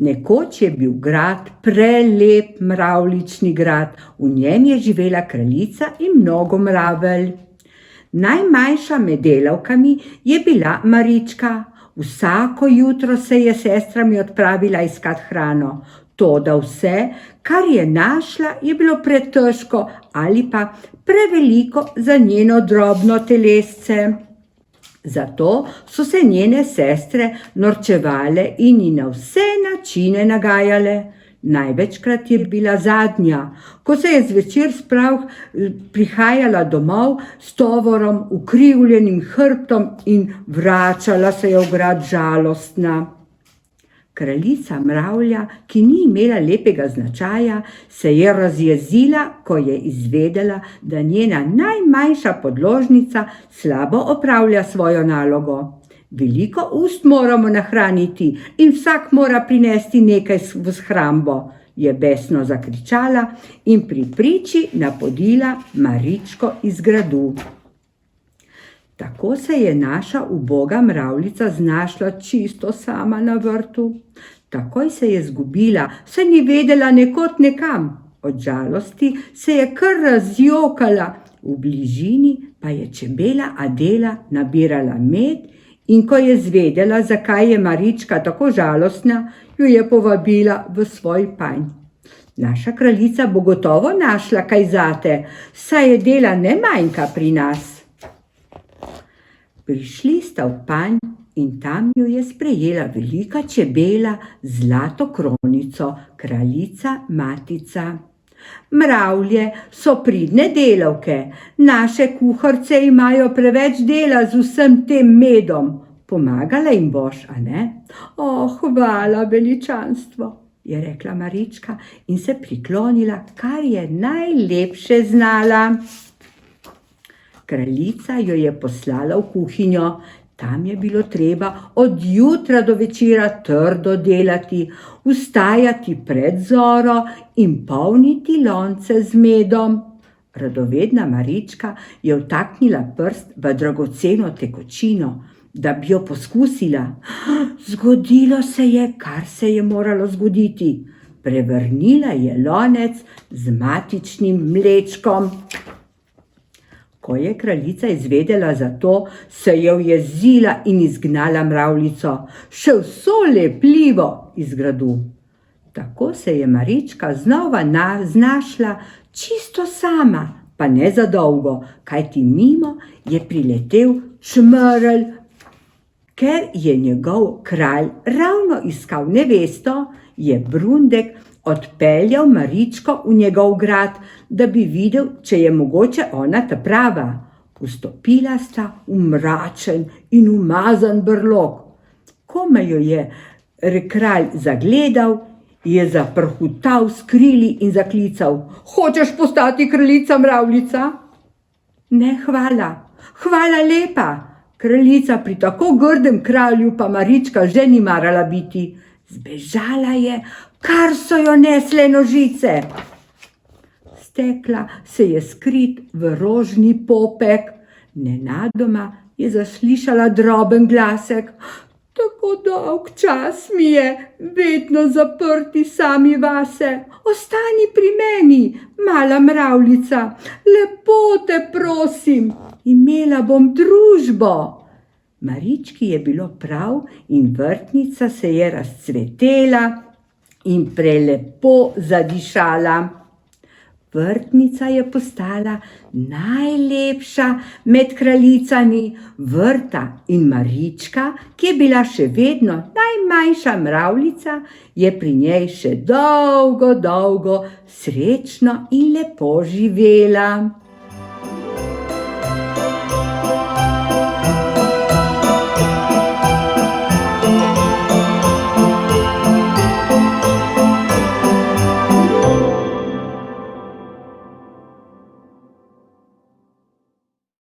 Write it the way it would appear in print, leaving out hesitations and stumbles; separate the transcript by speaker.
Speaker 1: Nekoč je bil grad, prelep mravljični grad, v njem je živela kraljica in mnogo mravelj. Najmanjša med delavkami je bila Marička. Vsako jutro se je s sestrami odpravila iskat hrano, toda vse, kar je našla, je bilo pretežko ali pa preveliko za njeno drobno telesce. Zato so se njene sestre norčevale in ji na vse načine nagajale. Največkrat je bila zadnja, ko se je zvečer prihajala domov s tovorom, ukrivljenim hrbtom in vračala se je v grad žalostna. Kraljica mravlja, ki ni imela lepega značaja, se je razjezila, ko je izvedela, da njena najmanjša podložnica slabo opravlja svojo nalogo. Veliko ust moramo nahraniti in vsak mora prinesti nekaj v shrambo, je besno zakričala in pri priči napodila Maričko iz gradu. Tako se je naša uboga mravljica znašla čisto sama na vrtu. Takoj se je zgubila, saj ni vedela nekod nekam. Od žalosti se je kar razjokala, v bližini pa je čebela Adela nabirala med in ko je zvedela, zakaj je Marička tako žalostna, jo je povabila v svoj panj. Naša kraljica bo gotovo našla kaj zate, saj je dela ne manjka pri nas. Prišli sta v panj in tam jo je sprejela velika čebela z zlato kronico, kraljica matica. Mravlje so pridne delavke, naše kuharice imajo preveč dela z vsem tem medom. Pomagala jim boš, a ne? O, hvala, veličanstvo, je rekla Marička in se priklonila, kar je najlepše znala. Kraljica jo je poslala v kuhinjo. Tam je bilo treba od jutra do večera trdo delati, vstajati pred zoro in polniti lonce z medom. Radovedna Marička je vtaknila prst v dragoceno tekočino, da bi jo poskusila. Zgodilo se je, kar se je moralo zgoditi. Prevrnila je lonec z matičnim mlečkom. Ko je kraljica izvedela za to, se je ujezila in izgnala mravljico, še vso lepljivo iz gradu. Tako se je Marička znova znašla čisto sama, pa ne za dolgo, kajti mimo je priletel Čmrlj. Ker je njegov kralj ravno iskal nevesto, je Brundek odpeljal Maričko v njegov grad, da bi videl, če je mogoče ona ta prava. Vstopila sta v mračen in umazan brlog. Komaj jo je kralj zagledal, je zaprhutal s krili in zaklical: Hočeš postati kraljica mravljica? Ne, hvala. Hvala lepa. Kraljica pri tako grdem kralju pa Marička že ni marala biti. Zbežala je, kar so jo nesle nožice. Stekla se je skrit v rožni popek. Nenadoma je zaslišala droben glasek: Tako dolg čas mi je, vedno zaprti sami vase. Ostani pri meni, mala mravljica, lepo te prosim, imela bom družbo. Marički je bilo prav in vrtnica se je razcvetela in prelepo zadišala. Vrtnica je postala najlepša med kraljicami. Vrta in Marička, ki je bila še vedno najmanjša mravljica, je pri njej še dolgo, dolgo srečno in lepo živela.